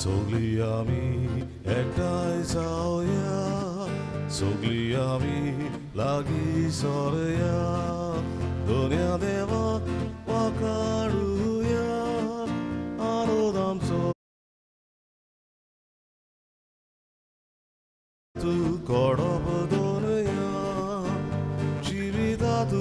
सगळी आमी एकठांय जावया, सगळी आमी लागीं सरया, दोनया देवाक वाखाणुया, आनंद आमचो तूं कोडप दोनया, जिवितांत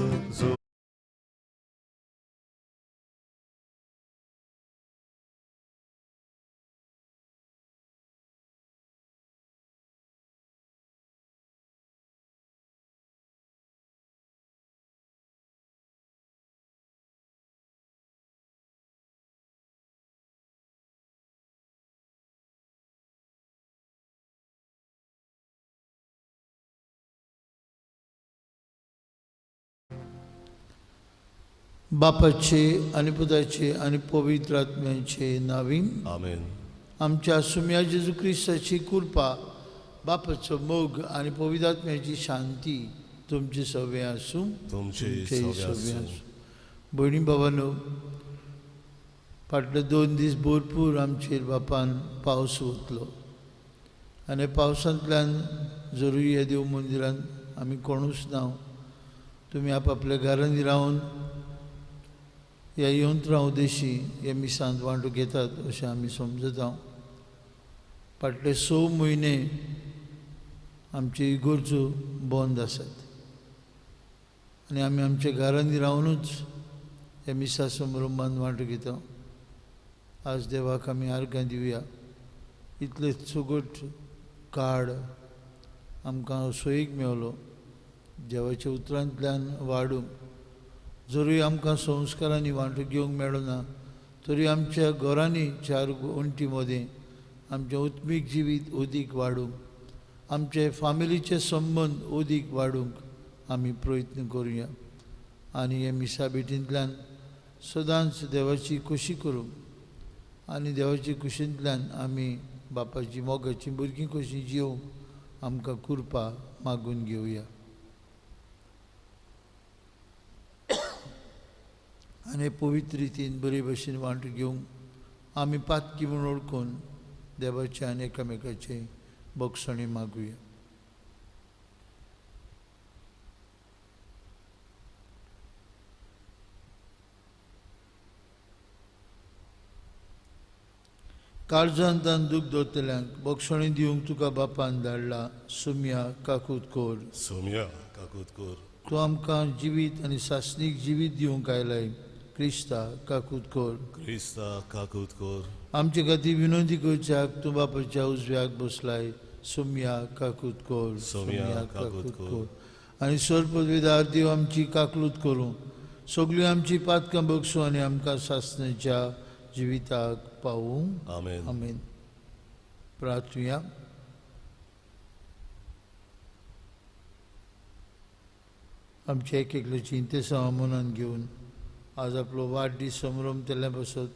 बापाचे आणि पुताचे आणि पवित्र आत्म्याचे नावीन आमेन. आमच्या सुम्या जेजू ख्रिस्ताची कृपा, बापाचो मोग आणि पवित्र आत्म्याची शांती तुमची सवय आसूं. तुमची सवय आसूं. भयणी भावांनो, फाटले 2 दीस भरपूर आमचेर बापान पावस वतलो आनी पावसांतल्यान जरूय ह्या देव मंदिरांत आमी कोणूच ना. तुमी आपआपल्या घरांनी रावन ह्या येवंत रावं देशी हे मिसांत वांटो घेतात अशें आमी समजता. फाटले 6 म्हयने आमच्यो इगोर्जो बंद आसात आनी आमी आमच्या घरांनी रावनूच हे मिसा समारंभांत वांटो घेता. आज देवाक आमी आर्गां दिवया. इतले चुगट काळ आमकां सोयीक मेवलो देवाच्या उतरांतल्यान वाडूंक. जरूय आमकां संस्कारांनी वांटो घेवंक मेळ्ळो ना, तरी आमच्या घरांनी 4 वण्टी मदें आमचें उत्मीक जिवीत अदीक वाडूंक, आमचे फामिलीचे संबंद अदीक वाडूंक आमी प्रयत्न करुया. आनी हे मिसा भेटींतल्यान सदांच देवाची खोशी करूंक आनी देवाची खुशेंतल्यान आमी बापाची मोगाची भुरगीं कशीं जिवंक आमकां कृपा मागून घेवया. आनी पवित्र रितीन बरे भशेन वांटो घेवंक आमी पातकी म्हूण ओळखून देवाचे आनी एकामेकाचे बक्षणे मागुया. काळजांत आनी दूख दवरतल्यांक बक्षणे दिवंक तुका बापान धाडला. सुम्या काकूत कोर. सोम्या काकूत कोर. तूं आमकां जिवीत आनी सासणीक जिवीत दिवंक आयलाय. क्रिस्ता काकूत कोर. क्रिस्ता काकूत कोर. आमचे खातीर विनोदी करच्याक तूं बापाच्या उजव्याक बसलाय. सुम्या काकूत कोर. सोम्या काकूत कोर. आनी सर्पवेदार देव आमची काकलूत करूं, सगळीं आमची पातकां बक्षूं आनी आमकां सासणेच्या जिविताक पावूं. आमेन. आमेन. प्रार्थुया. आमच्या एक एकल्या चिंतेसां मनान घेवन आज आपलो वाडदीस समारंभ केल्ल्या पासत,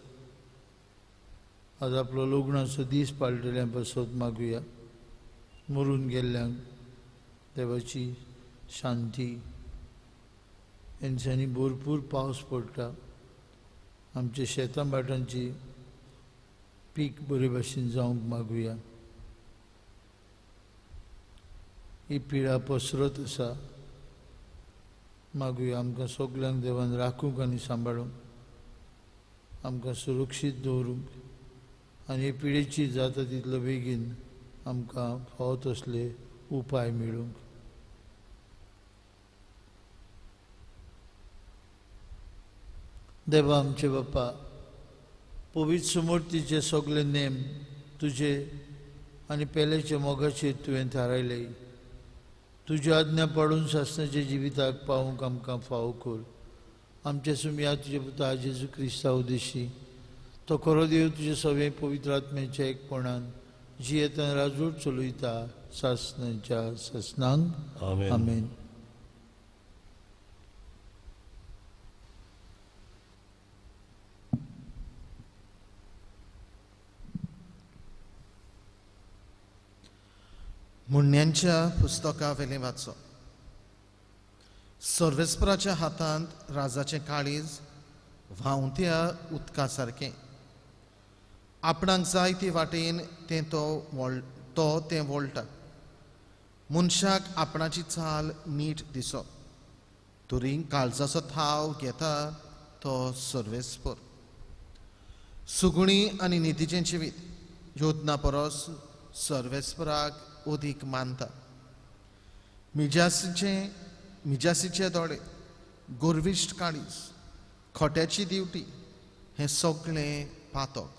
आज आपलो लग्नाचो दीस पाळटल्या पासत मागुया. मरून गेल्ल्यांक देवाची शांती. ह्या दिसांनी भरपूर पावस पडटा. आमच्या शेतां भाटांची पीक बरे भाशेन जावंक मागुया. ही पिडा पसरत आसा. मागुया आमकां सगल्यांक देवान राखूंक आनी सांबाळूंक, आमकां सुरक्षीत दवरूंक आनी हे पिडेची जाता तितलो बेगीन आमकां फावो तसले उपाय मेळूंक. देवा आमचे बापा, पवित्र सुमूर्तीचे सगळे नेम तुजे आनी पेलेच्या मोगाचेर तुवें थारायले. तुज्या आज्ञा पाळून सासणाच्या जिविताक पावूंक आमकां फावो कर. आमचे सुम्या तुजे पुता जेजू क्रिस्ता उद्देशी तो खरो देव तुजे सगळे पवित्र आत्म्याच्या एकपणान जियेतान राजवट चलयता सासणाच्या सासणांक. आमेन. आमेन. मुन्यांच्या पुस्तका वेलें वाचो. सर्वेस्पराच्या हातांत राजाचें काळीज व्हांवत्या उदका सारकें. आपणाक जाय ते वाटेन तो तें वळटा. मनशाक आपणाची चाल नीट दिसप. तुरी काळजाचो थाव घेता तो सर्वेस्पर. सुगुणी आनी नितीचें जिवीत योजना परस सर्वेस्पराक अदीक मानता. मिजासीचे दोळे, गोरविश्ट काळीज, खोट्याची दिवटी हें सगळें पातक.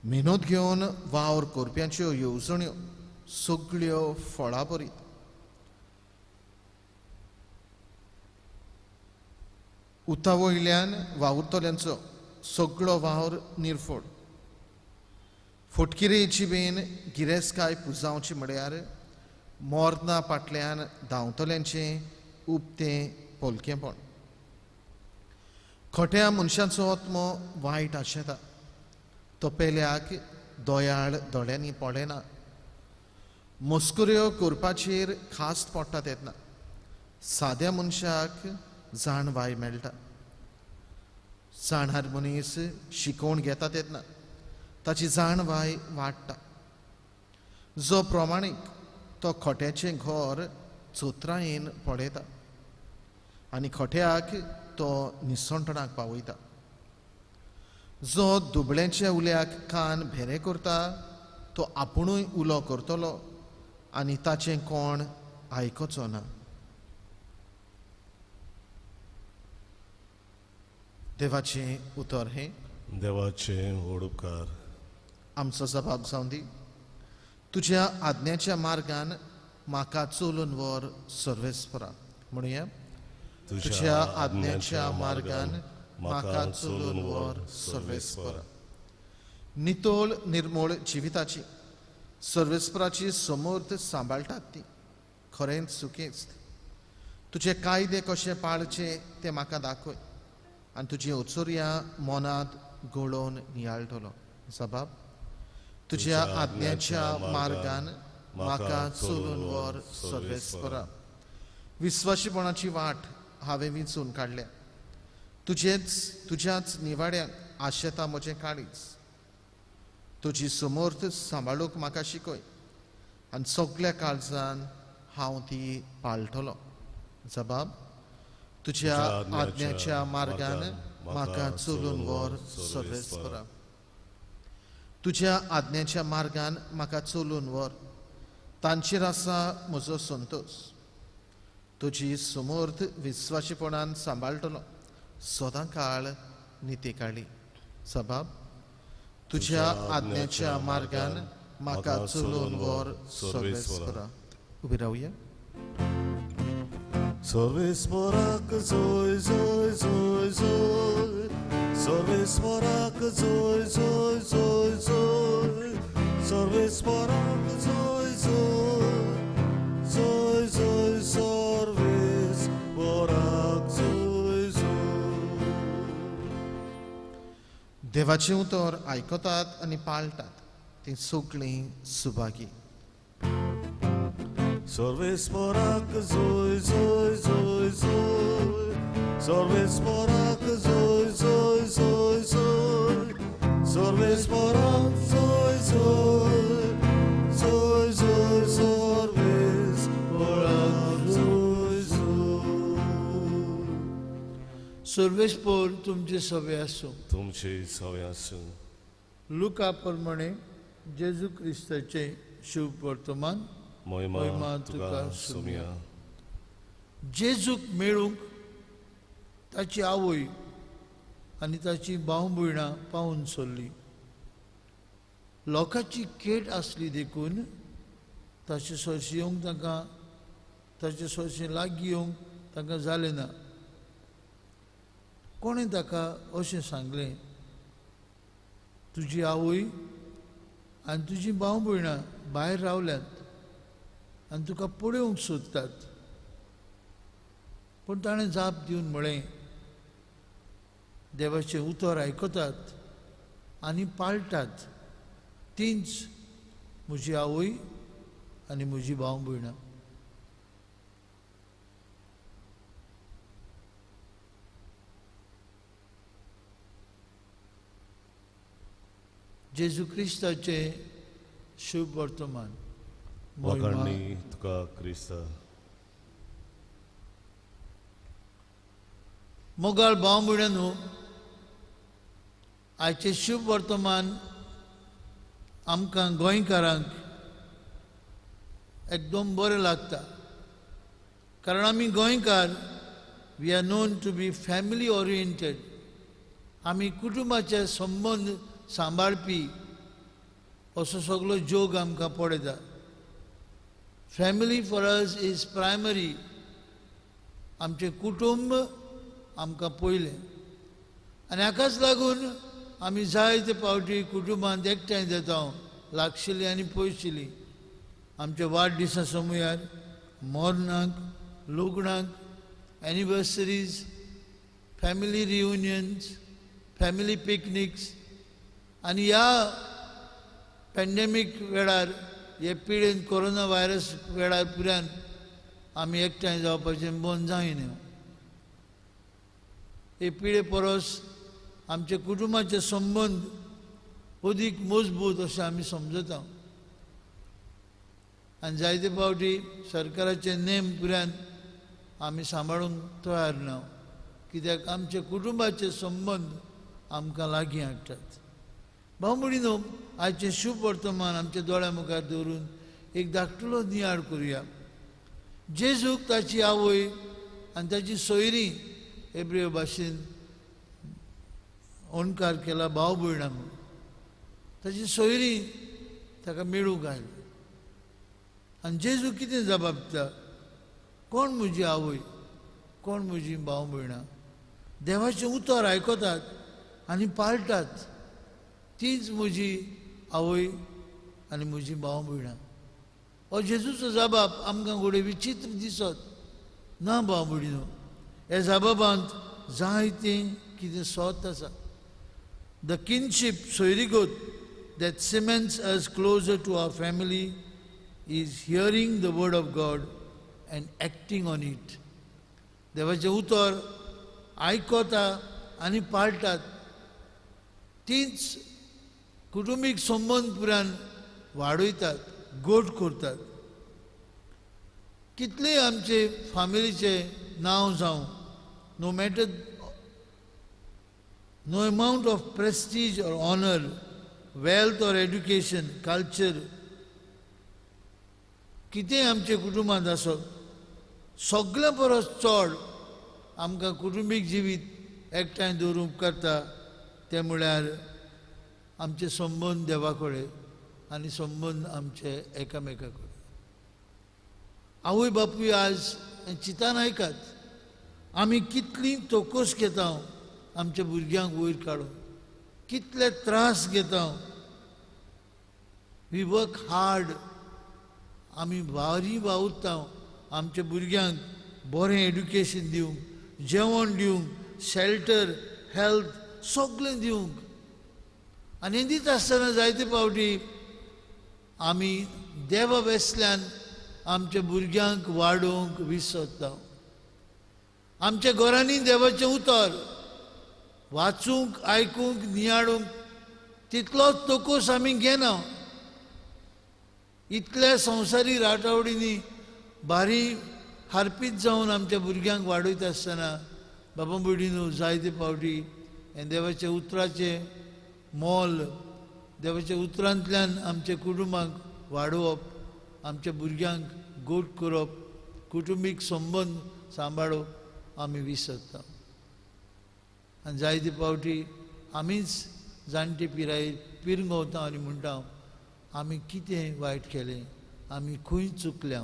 मेहनत घेवन वावर करप्यांच्यो येवजण्यो सगळ्यो फळां बरीत. उता वयल्यान वावुरतल्यांचो सगळो वावर निर्फळ. फटकिरे जिबेन गिरेस्तकाय पुजावची म्हळ्यार मोरना फाटल्यान धांवतल्यांचें उबतें पोलकेंपण. खोट्या मनशाचो आत्मो वायट आशेता. तो पेल्याक दोयाळ दोळ्यांनी पळयना. मस्कुऱ्यो करपाचेर खास्त पडटा तेन्ना साद्या मनशाक जाणवाय मेळटा. जाणहार मनीस शिकोवन घेता तेन्ना ताची जाणवाय वाडटा. जो प्रमाणीक तो खोट्याचें घर चोत्रायेन पळयता आनी खोट्याक तो निसंटणाक पावयता. जो दुबळ्याच्या उल्याक कान भेरे करता तो आपुणूय उलो करतलो आनी ताचें कोण आयकचो ना. देवाचें उतर हें. देवाचे व्हड उपकार. आमचो जबाब जावन दी. तुज्या आज्ञाच्या मार्गान म्हाका चलून व्हर सर्वेस्परा. म्हणुया, तुज्या आज्ञाच्या मार्गान म्हाका चलून व्हर सर्वेस्परा. नितोळ निर्मळ जिविताची सर्वेस्पराची समर्थ सांबाळटात ती खरेंच सुखेस्त. तुजे कायदे कशे पाळचे ते म्हाका दाखय आनी तुजी ओचोऱ्या मनांत घोळोवन नियाळटलो. जबाब, तुज्या आज्ञाच्या मार्गान म्हाका चलून व्हर सर्वेस्परा. विस्वाशीपणाची वाट हांवें विंचून काडल्या. तुज्याच निवाड्यांक आशेता म्हजें काळीज. तुजी समर्थ सांबाळूंक म्हाका शिकय आनी सगळ्या काळजान हांव ती पाळटलो. जबाब, तुज्या आज्ञाच्या मार्गान म्हाका चलून व्हर सर्वेस्परा. तुज्या आज्ञाच्या मार्गान म्हाका चलून व्हर. तांचेर आसा म्हजो संतोश. तुजी समर्थ विस्वाशीपणान सांबाळटलो सदां काळ नितेकाळी. जबाब, तुज्या आज्ञाच्या मार्गान म्हाका चलून व्हर सर्वेस्परा. उबी रावया. सर्वेस्पराक जोय जोय जोय जोय. सर्वेस्पराक जोय जोय जोय जोय. सर्वेस्पराक जोय जोय जोय जोय. सर्वेस्पराक जोय जोय. देवाचें उतर आयकतात आनी पाळटात ती सगळीं सुभागी. सर्वेस्पराक जोय जोय जोय जोय. सर्वेस्पराक जोय जोय जोय जोय. सर्वेस्पराक जोय जोय जोय जोय. सर्वेस्पराक जोय जोय. सर्वेस्पर तुमचे सवे आसूं. तुमचे सवे आसूं. लुका प्रमाणे जेजू क्रिस्ताचे शुभ वर्तमान. महिमा तुका सुमिया. जेजूक मेळूंक ताची आवय आनी ताची भाव भयणां पावून सरली. लोकांची केट आसली देखून ताचे सोयशे येवंक ताचे सोयशे लागीं येवंक तांकां जालें ना. कोणें ताका अशें सांगलें, तुजी आवय आनी तुजी भाव भयणां भायर रावल्यात आनी तुका पळोवंक सोदतात. पूण ताणें जाप दिवन म्हळें, देवाचें उतर आयकतात आनी पाळटात तींच म्हजी आवय आनी म्हजी भाव भयणां. जेजू क्रिस्ताचे शुभ वर्तमान. वखाणणी तुका क्रिस्ता. मोगाळ भाव भयणीनो, आयचे शुभ वर्तमान आमकां गोंयकारांक एकदम बरें लागता. कारण आमी गोंयकार, we are known to be family oriented. आमी कुटुंबाचे संबंद सांबाळपी असो सगळो जोग आमकां पडटा. Family for us is primary. आमचें कुटुंब आमकां पयलें. आनी हाकाच लागून आमी जायते फावटी कुटुंबांत एकठांय जाता, लागशिल्लीं आनी पयशिल्लीं. आमच्या वाडदिसा समयार, मरणाक, लग्नाक, एनिवर्सरीज, फॅमिली रियुनियन्स, फॅमिली पिकनिक्स. आनी ह्या पॅन्डेमीक वेळार, हे पिडेन कोरोना व्हायरस वेळार पुरान आमी एकठांय जावपाचें बंद जायना. हे पिडे परस आमचे कुटुंबाचे संबंद अदीक मजबूत अशें आमी समजता. आनी जायते फावटी सरकाराचे नेम पुरान आमी सांबाळूंक तयार ना, कित्याक आमचे कुटुंबाचे संबंद आमकां लागीं हाडटात. भाव भयणीनो, आयचें शुभ वर्तमान आमच्या दोळ्या मुखार दवरून एक धाकटुलो नियाळ करुया. जेजूक ताची आवय आनी ताची सोयरीं हेब्रेव भाशेन ओणकार केला भाव भयणां म्हणून. ताची सोयरीं ताका मेळूंक आयली. आनी जेजू कितें जबाब दिता? कोण म्हजी आवय, कोण म्हजी भाव भयणां? देवाचें उतर आयकतात आनी पाळटात, तीच म्हजी आवय आनी म्हजी भाव भयणां. हो जेजूचो जबाब आमकां घोडे विचित्र दिसत ना भाव भयणीनो. ह्या जबाबांत जायतें कितें सोत आसा. द किनशीप सोयरीगोत that cements us closer to our family is hearing the word of God and acting on it. देवाचें उतर आयकता आनी पाळटात, तीच कुटुंबीक संबंद पुरान वाडयतात, गोड करतात. कितलेय आमचे फॅमिलीचे नांव जावं, no matter, no amount of prestige और ऑनर, वेल्थ और एड्युकेशन, कल्चर, कितें आमचे कुटुंबांत आसत, सगळ्या परस चड आमकां कुटुंबीक जिवीत एकठांय दवरूंक उपकारता तें म्हळ्यार आमचे संबंद देवा कडेन आनी संबंद आमचे एकामेका कडेन. आवय बापूय आज चिंतान आयकात. आमी कितली तोकोस घेता आमच्या भुरग्यांक वयर काडून, कितले त्रास घेता. We work hard. आमी भारी वावुरता आमच्या भुरग्यांक बरें एड्युकेशन दिवंक, जेवण दिवंक, शेल्टर, हेल्थ सगळें दिवंक. आनी दिता आसतना जायते फावटी आमी देवा वेसल्यान आमच्या भुरग्यांक वाडोवंक विसरता. आमच्या घरांनी देवाचें उतर वाचूंक, आयकूंक, नियाळूंक तितलोच तोकोस आमी घेना. इतल्या संवसारी राटावडींनी भारी हारपीत जावन आमच्या भुरग्यांक वाडयता आसतना बाबा भयणीनो, जायते फावटी हें देवाच्या उतराचें मोल, देवाच्या उतरांतल्यान आमच्या कुटुंबाक वाडोवप, आमच्या भुरग्यांक गोड करप, कुटुंबीक संबंद सांबाळप आमी विसरता. आनी जायते फावटी आमीच जाणटे पिरायेर पिरंगवता आनी म्हणटा आमी कितें वायट केलें, आमी खंय चुकल्या.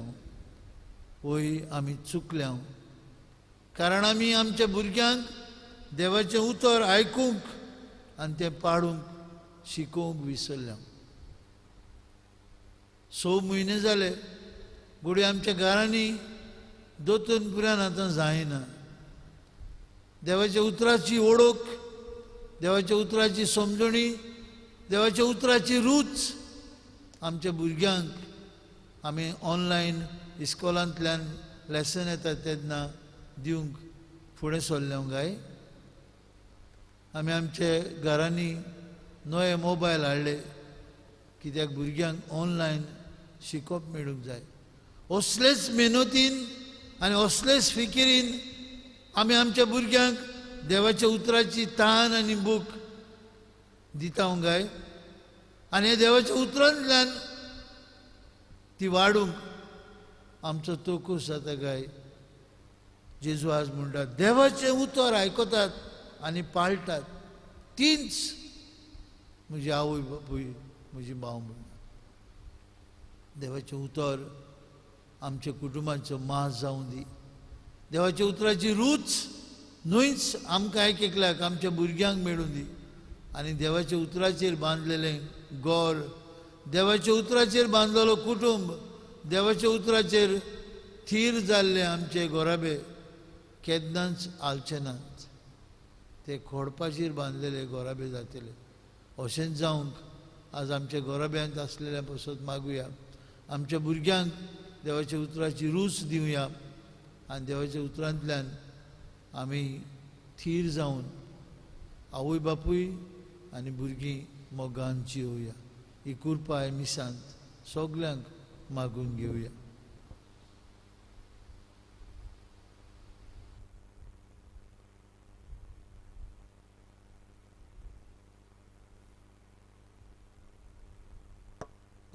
वय आमी चुकल्या, कारण आमी आमच्या भुरग्यांक देवाचें उतर आयकूंक आनी तें पाळूंक शिकोवंक विसरल्या. 6 म्हयने जाले घोडी आमच्या घरांनी दोतोन पुरान आतां जायना. देवाच्या उतराची ओळख, देवाच्या उतराची समजणी, देवाच्या उतराची रूच आमच्या भुरग्यांक आमी ऑनलायन इस्कॉलांतल्यान लेसन येता तेन्ना दिवंक फुडें सरल्या काय. आमी आमच्या घरांनी नवे मोबायल हाडले कित्याक भुरग्यांक ऑनलायन शिकप मेळूंक जाय. असलेच मेहनतीन आनी असलेच फिकिरीन आमी आमच्या भुरग्यांक देवाच्या उतराची तान आनी बूक दिता काय. आनी हे देवाच्या उतरांतल्यान ती वाडूंक आमचो तोकूस जाता काय. जेजू आज म्हणटा देवाचे उतर आयकतात आनी पाळटात तींच म्हजी आवय बापूय म्हजी भाव म्हणटा. देवाचें उतर आमच्या कुटुंबाचो मास जावं दी. देवाच्या उतराची रूच न्हूच आमकां एकल्याक आमच्या भुरग्यांक मेळूं दी. आनी देवाच्या उतराचेर बांदलेलें घर, देवाच्या उतराचेर बांदलेलो कुटुंब, देवाच्या उतराचेर थीर जाल्ले आमचे गोराबे केन्नाच आलचे नात. ते खोडपाचेर बांदलेले गोराबे जातले. अशेंच जावंक आज आमच्या गोराब्यांत आसलेल्या पासत मागुया. आमच्या भुरग्यांक देवाच्या उतराची रूच दिवया आनी देवाच्या उतरांतल्यान आमी थीर जावन आवय बापूय आनी भुरगीं मोगान जिवया. ही कृपा मिसांत सगल्यांक मागून घेवया.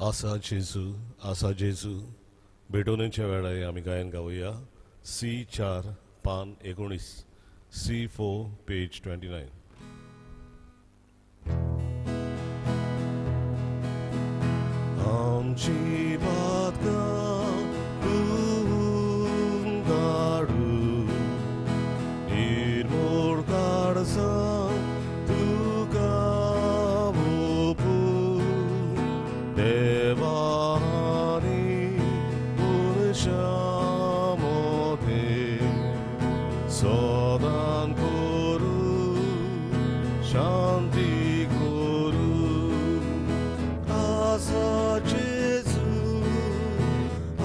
आसा जेजू भेटवणीच्या वेळार आमी गायन गावया. C4 पान 19, C4 पेज 29. आमची बातगां तुम गाडू निर्मोळ काळजां तुका ओपू देवानी मनशामध्ये सदां करू शांती करू.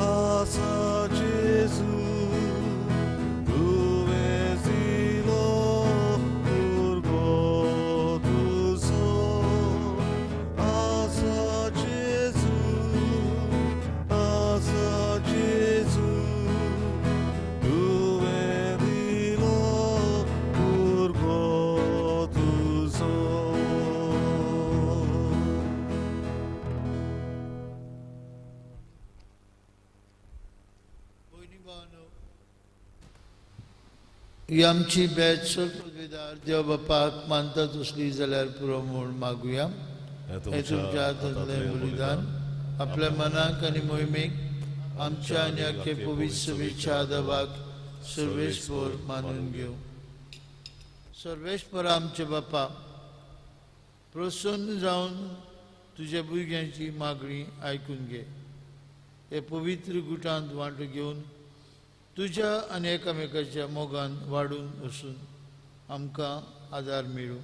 आसा जेजू तुवें दिलो भुरगो तुजो. आसा जेजू तुवें दिलो भुरगो तुजो. ही आमची बॅच पदवीदार देव बापाक मानता तसली जाल्यार पुरो म्हूण मागुया. हे तुमच्या हातांतलें बलिदान आपल्या मनाक आनी मोहिमेक आमच्या आनी आख्खे पवित्र सभेच्या आदाबाक सर्वेस्पर मानून घेवं. सर्वेस्पर आमचे बापा, प्रसन्न जावन तुज्या भुरग्यांची मागणी आयकून घे. हे पवित्र गुटांत वांटो घेवन तुज्या आनी एकामेकाच्या मोगान वाडून वचून आमकां आदार मेळूं.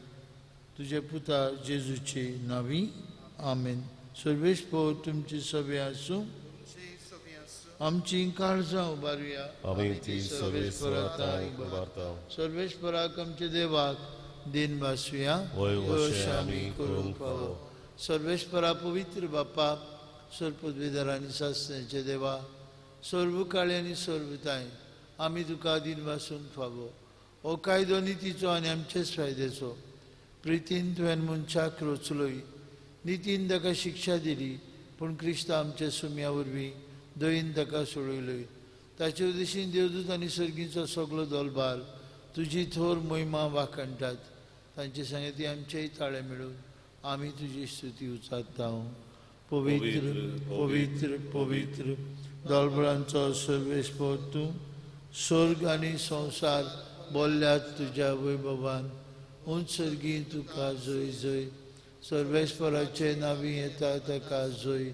तुजे पुता जेजूचे नांवी आमेन. सर्वेस्पर तुमची सभे आसूं. आमची काळजां उबारुया. आमी ती सर्वेस्पराक उबारता. सर्वेस्पराक आमच्या देवाक दिन भासुया. वय आमी करूंक फावो. सर्वेस्परा पवित्र बापा, सर्पदवेदारांनी सासण्याचे देवा, सर्व काळे आनी सर्वताय आमी तुका दिन वासूंक फावो. हो कायदो नितीचो आनी आमचेच फायद्याचो. प्रितीन तुवें मनशाक रचलोय, नितीन ताका शिक्षा दिली, पूण क्रिस्त आमच्या सुम्या वरवीं दयेन ताका सोडयलोय. ताचे उद्देशीन देवदूत आनी सर्गीचो सगळो दलबार तुजी थोर महिमा वाखणटात. तांचे सांगती आमचेय ताळे मेळून आमी तुजी स्तुती उचारता. पवित्र पवित्र पवित्र दलबरांचो सर्वेस्पर तूं. स्वर्ग आनी संवसार बोल्ल्यात तुज्या वैभवान. उंच सर्गी तुका जय जय. सर्वेस्पराचे नांवी येता ताका जय.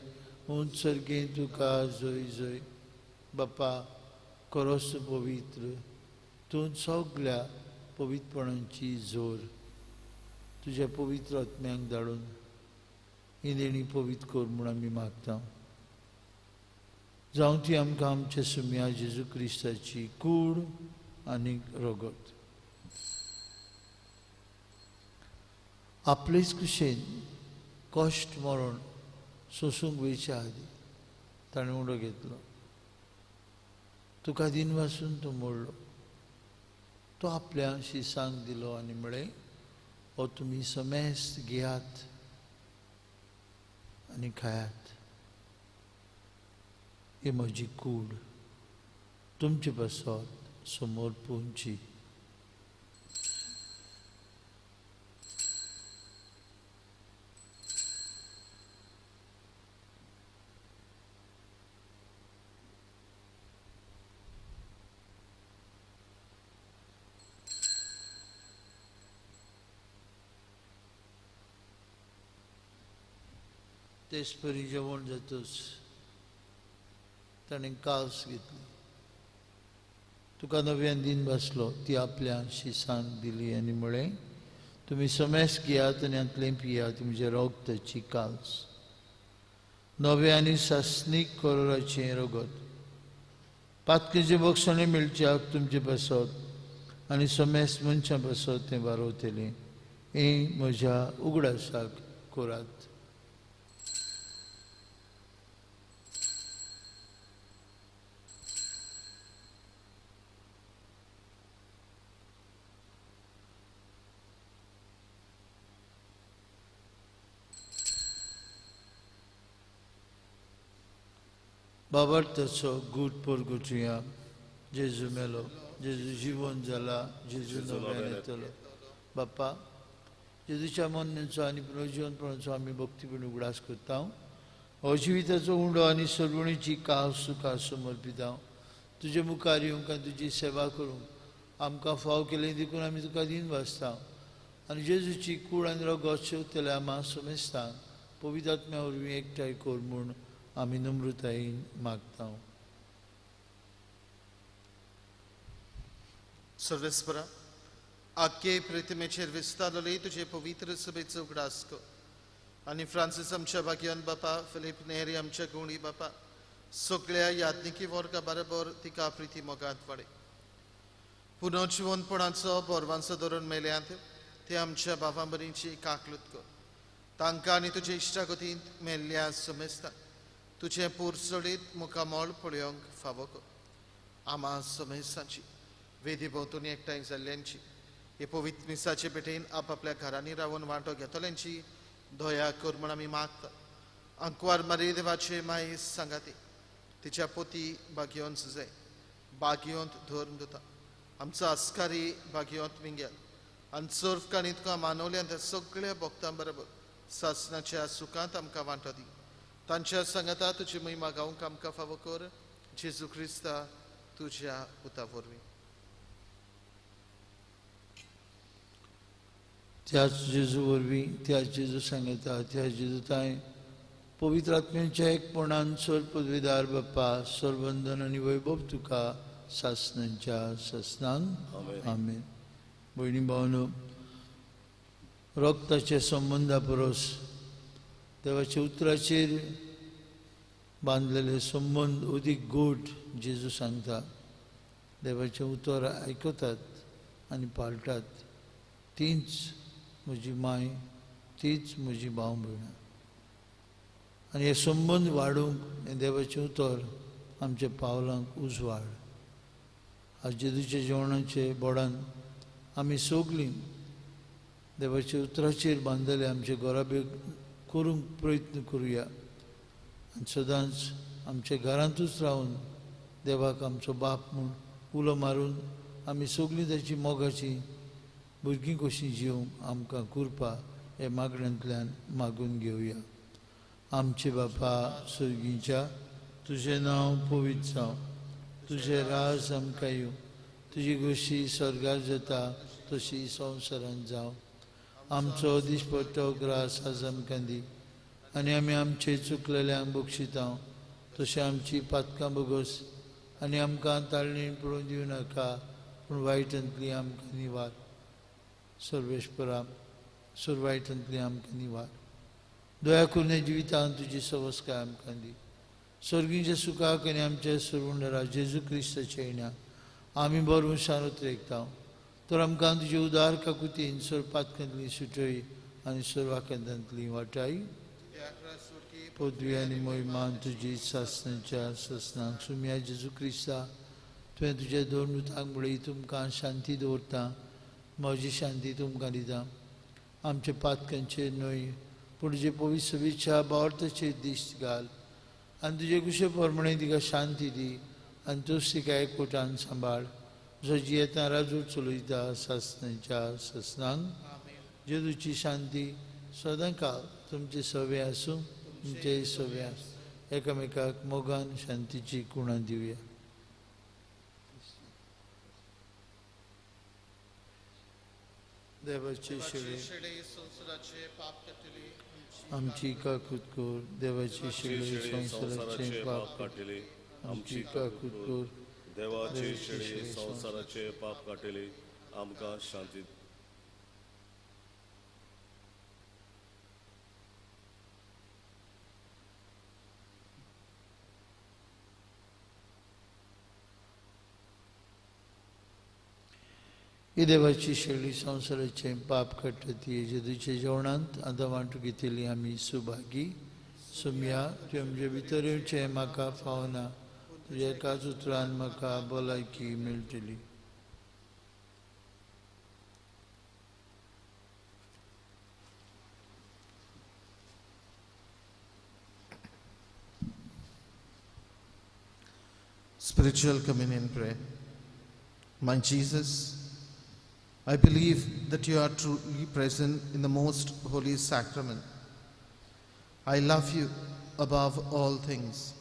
उंच सर्गी तुका जय जय. बापा खरोच पवित्र, तूं सगल्या पवित्रपणांची जोर तुज्या पवित्र आत्म्यांक धाडून ही देणी पवित्र कर म्हूण आमी मागता. जावं ती आमकां आमच्या सुम्या जेजू क्रिस्ताची कूड आनी रगत. आपलेच कुशेन कश्ट मरण सोसूंक वयच्या आदी ताणें उडो घेतलो. तुका दिन वासून तो मोडलो. तो आपल्या शिसांक दिलो आनी म्हळें, हो तुमी समेस्त घेयात आनी खायात. ही म्हजी कूड तुमचे बसत समोर पोंची. तेचपरी जेवण जातच ताणें कास घेतली. तुका नव्यान दिन बसलो ती आपल्या शिसांक दिली आनी म्हळें, तुमी समेस्त घेयात आनी हातूंतलें पियात, म्हजे रोगताची काल्स. नवे आनी सासणीक कोरोराचें रगत पातकेचें बक्षणें मेळच्याक तुमचे बसत आनी समेस्त मनशां बसत तें वारोवतलें. हें म्हज्या उगडासाक कोरात. बाबार्थाचो गूट परगुटुया. जेजू मेलो, जेजू जिवन जाला, जेजू नव्यान येतलो. बाप्पा, जेजूच्या मरणाचो आनी पुनर्जिवनपणाचो आमी भक्तीपण उगडास करता. हो जिविताचो उंडो आनी सरवणीची कास तुका समर्पिता. तुजे मुखार येवंक आनी तुजी सेवा करूंक आमकां फाव केलें देखून आमी तुका दिन वाचता. आनी जेजूची कूड आनी रगत शेवतले आम्हा समेस्तांक पवित्र आत्म्या वरवीं एकठांय कर म्हूण आमी नम्रतायेन मागता. सर्वेस्परा, आख्खे प्रतिमेचेर विस्तारलोले तुजे पवित्र सभेचो उगडास कर. आनी फ्रांसीस आमच्या भाग्यान बापा, फिलीप नेहरी आमच्या गुणी बापा, सगळ्या याज्ञिकी वर्गा बरोबर तिका प्रिती मोगांत वाडय. पुनर्जिवनपणाचो बोरवांचो धोरण मेल्यांत ते आमच्या भावां बरींची काकलूत कर. तांकां आनी तुजे इश्टागतींत मेल्ल्या समेस्तांक तुझे पुरसडीत मुखामोळ पळोवंक फावो कर. आम्हा समेस्तांची वेदी भोंवतणी एकठांय जाल्ल्यांची हे पवित्र मिसाचे पेटेन आपआपल्या घरांनी रावून वांटो घेतल्यांची दया कर म्हूण आमी मागता. अंकवार मारी देवाचे माय सांगाती तिच्या पोती बागयोन सुजय बागयोंत धरून दोता. आमचो आस्कारी बागयोंत विंगेल आनी सर्फ काणी तुका मानवल्यान त्या सगळ्या भक्तां बरोबर सासणाच्या सुखांत आमकां वांटो दी. तांच्या संगता तुजी महिमा गावंक आमकां फावो कर. जेजू क्रिस्ता तुज्या पुता वरवीं. त्याच जेजू वरवीं, त्याच जेजू सांगता, त्याच जेजू ताय पवित्र आत्म्याच्या एकपणान सर पदवीदार बाप्पा, सरवंदन आनी वैभव तुका सासणांच्या सासणान. आमेन. भयणी भावनो, रक्ताच्या संबंदा परस देवाच्या उतराचेर बांदलेले संबंद अदीक गोड जेजू सांगता. देवाचें उतर आयकतात आनी पाळटात. तीच म्हजी माय, तीच म्हजी भाव भयणां. आनी हे संबंद वाडूंक हें देवाचें उतर आमच्या पावलांक उजवाड. आज जेजूच्या जेवणाचे बोडान आमी सगलीं देवाच्या उतराचेर बांदलेले आमचे गोराबे करूंक प्रयत्न करुया. आनी सदांच आमच्या घरांतूच रावन देवाक आमचो बाप म्हूण उलो मारून आमी सगलीं ताची मोगाची भुरगीं कशीं जिवंक आमकां कृपा हे मागण्यांतल्यान मागून घेवया. आमचे बापा सुर्गीच्या, तुजें नांव पवित्र जावं, तुजें राज आमकां येवं, तुजी कशी स्वर्गार जाता तशी संवसारांत जावं. आमचो दिसपट्टो ग्रास आज आमकां दी आनी आमी आमचे चुकलेल्यांक बक्षिता तशें आमची पातकां बगस आनी आमकां ताळणेन पडून दिवं नाका पूण वायटांतली आमकां निवार. सर्वेश्वरा, वायटांतली आमकां निवार. दया करून हे जिवितांत तुजी संस्कार आमकां दी. स्वर्गीच्या सुखाक आनी आमच्या सर्वंडरा जेजू क्रिस्ताच्या येण्याक आमी बरो शारोत रेखता. तर आमकां तुजे उदार काकुतीन सर पातकांतली सुटय आणि सर्वांकांतली वाटाई पदवी आनी मोहिमान तुजी सासणाच्या ससनाक सुम्या जेजू क्रिस्ता तुवें तुज्या दोन उतांक तुमकां शांती दवरता म्हजी शांती तुमकां दिता आमच्या पातकांचेर न्हय पूण तुजे पवित्र सभेच्या बावर्थाचेर दिश्ट घाल आनी तुजे कुशे प्रमाणे तिका शांती दी आनी तूंच तिका एकवटान सांबाळ जो जियेता राजू चलयता सासणाच्या ससनाक जेजूची शांती सदां काळ तुमचे सवे आसूं तुमचे सवे आसूं एकामेकाक मोगान शांतीची कुणां दिवया देवाचे शेळे आमची काकूत कोर देवाची शेळे संसाराचे पाप काटिले आमची काकूत कोर देवाचे शेळे संसाराचे पाप काटिले आमकां शांती ही देवाची शेळी संसाराचे पाप काडटा ती जेजूचे जेवणांत आतां वांटू घेतिल्ली आमी सुभागी सुम्या तुवें म्हणजे भितर येवचें म्हाका फावना तुज्या एकाच उतरान म्हाका भलायकी मेळटली Spiritual communion prayer. My Jesus, I believe that you are truly present in the most holy sacrament. I love you above all things,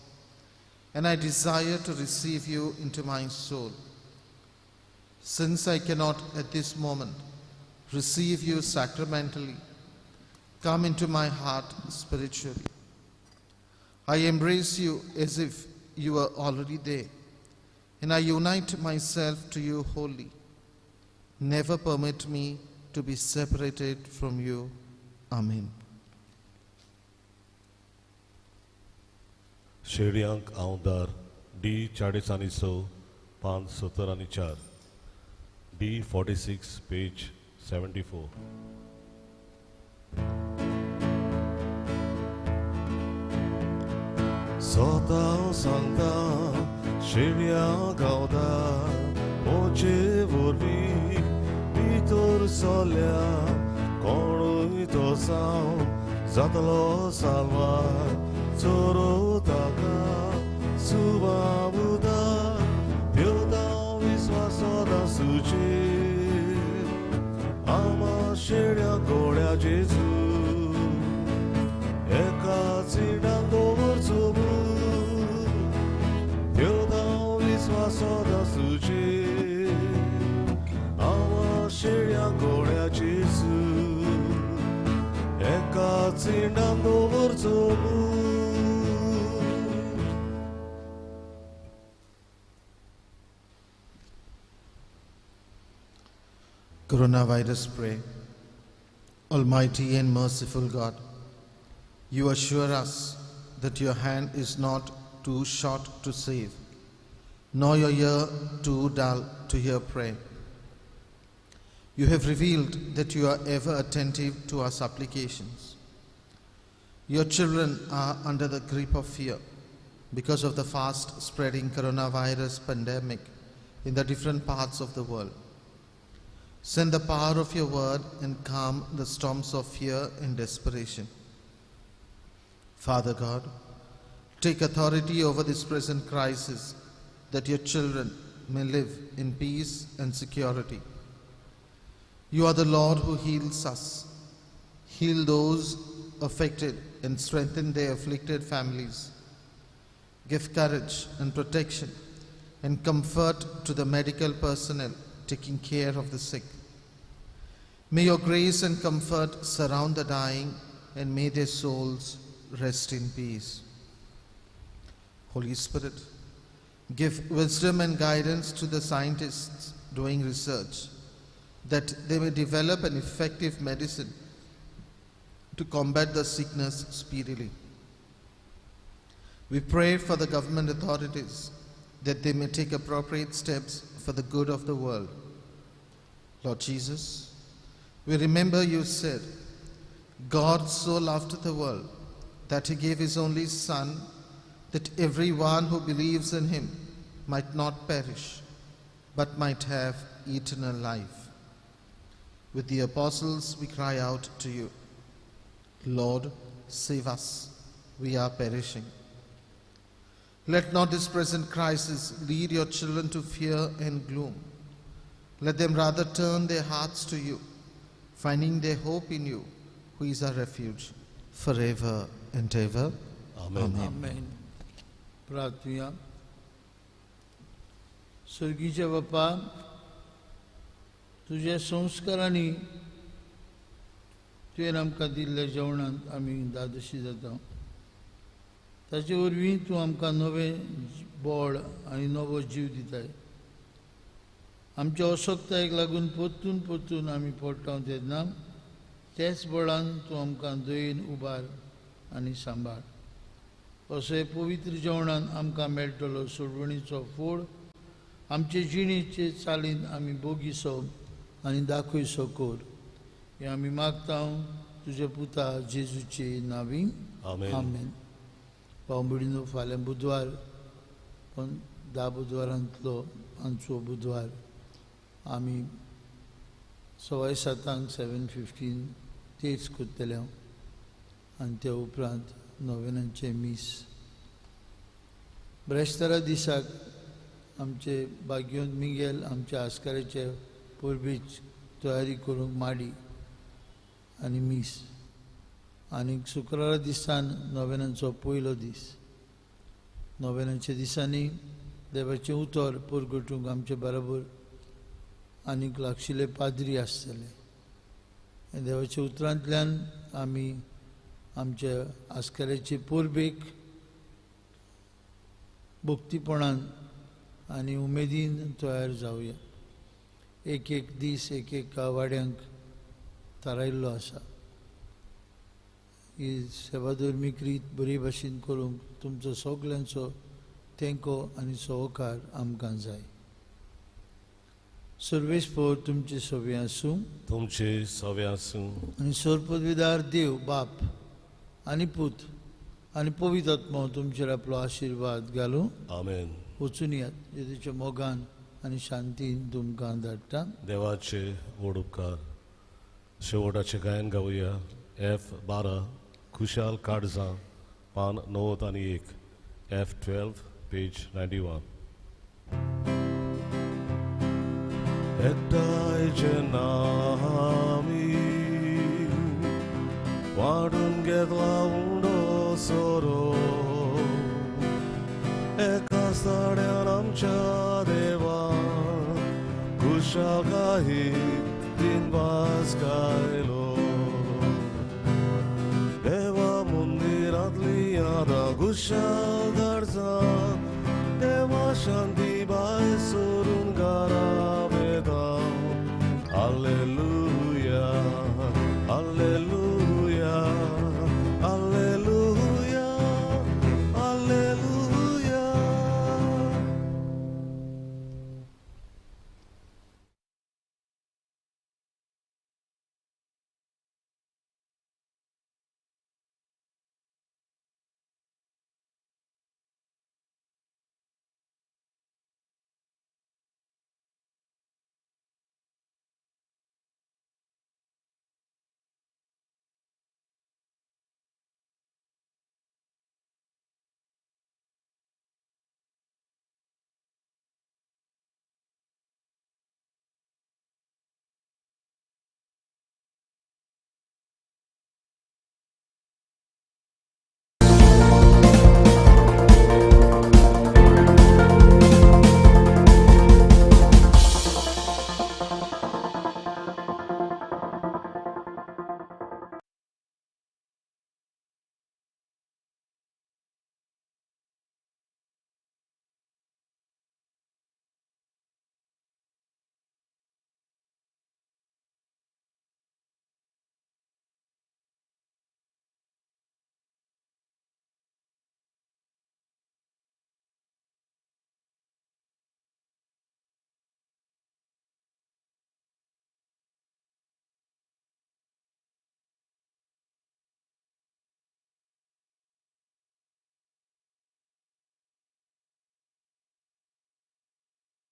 and I desire to receive you into my soul. Since I cannot at this moment receive you sacramentally, come into my heart spiritually. I embrace you as if you are already there, and I unite myself to you wholly. Never permit me to be separated from you. Amen. शेडयांक हांव D 40 पान 70 D 46 page 74 Sota santa शेड्या गावदा मोचे वरवी भितर सोल्या कोणूय तो जावं जातलो साल्वार चोरो ताका सुबाबुदा देवता विश्वासोदा सुचेर आमा शेड्या गोड्या जेजू एका चिडान दवरचो देवता विश्वासोदा सुचेर आमा शेड्या गोड्या जेजू एका चिडान दवरचो Coronavirus pray. Almighty and merciful God, you assure us that your hand is not too short to save, nor your ear too dull to hear prayer. You have revealed that you are ever attentive to our supplications. Your children are under the grip of fear because of the fast spreading coronavirus pandemic in the different parts of the world. Send the power of your word and calm the storms of fear and desperation. Father God, take authority over this present crisis that your children may live in peace and security. You are the Lord who heals us. Heal those affected and strengthen their afflicted families. Give courage and protection and comfort to the medical personnel taking care of the sick. May your grace and comfort surround the dying, and may their souls rest in peace. Holy Spirit, give wisdom and guidance to the scientists doing research, that they may develop an effective medicine to combat the sickness speedily. We pray for the government authorities, that they may take appropriate steps for the good of the world. Lord Jesus, we remember you said, God so loved the world that he gave his only Son, that everyone who believes in him might not perish, but might have eternal life. With the apostles we cry out to you, Lord, save us, we are perishing. Let not this present crisis lead your children to fear and gloom. Let them rather turn their hearts to you, finding their hope in you, who is our refuge, forever and ever. Amen. आमेन. प्रार्थूया. स्वर्गीचे बापा, तुझ्या संस्कारांनी तुवें आमकां दिल्ल्या जेवणांत आमी दादोशी जाता. ताचे वरवीं तूं आमकां नवें बळ आनी नवो जीव दिताय. आमच्या अशक्तायेक लागून परतून परतून आमी पडटात तेन्ना तेच बळान तूं आमकां दयेन उबार आनी सांबाळ. अशें पवित्र जेवणान आमकां मेळटलो सोडवणीचो फोड आमचे जिणेचे चालीन आमी बोगिसो आनी दाखयसो कोर. हें आमी मागता तुज्या पुता जेजूचे नांवी. Amen. आमेन. पावंबिडीनो फाल्यां बुधवार, पण 10 बुधवारांतलो आमचो बुधवार. आमी 7:15 7:15 तेच करतले आनी ते उपरांत नोवेनांचे मीस. ब्रेस्तारा दिसाक आमचे भाग्योंत मिगेल आमच्या आस्काराचे परबेच तयारी करूंक माडी आनी मीस. आनी शुक्रारा दिसान नोवेनांचो पयलो दीस. नोवेनांच्या दिसांनी देवाचें उतर परगटूंक आमचे बरोबर आनीक लागशिल्ले पाद्री आसतले. देवाच्या उतरांतल्यान आमी आमच्या आस्काराचे परबेक भक्तीपणान आनी उमेदीन तयार जावया. एक एक दीस एक एक वाड्यांक थारायिल्लो आसा. ही सेवाधर्मीक रीत बरी भाशेन करूंक तुमचो सगल्यांचो तेंको आनी सहकार आमकां जाय. सर्वेस्पर तुमचे सवे आसूं तुमचे सवे आसूं आनी सर्पदविदार देव बाप आनी पूत आनी पवित्र आत्मा तुमचेर आपलो आशिर्वाद घालूं. आमेन. वचून यात. जेजूच्या मोगान आनी शांतीन तुमकां धाडटा. देवाचे व्हड उपकार. शेवटाचे गायन गावया. F12 खुशाल काळजां पान 90 आनी 1. F12 page 91. एकटायचे नामी वाडून घेतला उंडो सोरो. एका सड्यान आमच्या देवा खुशाल काही दिनवास गायलो. देवा मंदिरांतली आतां खुशाल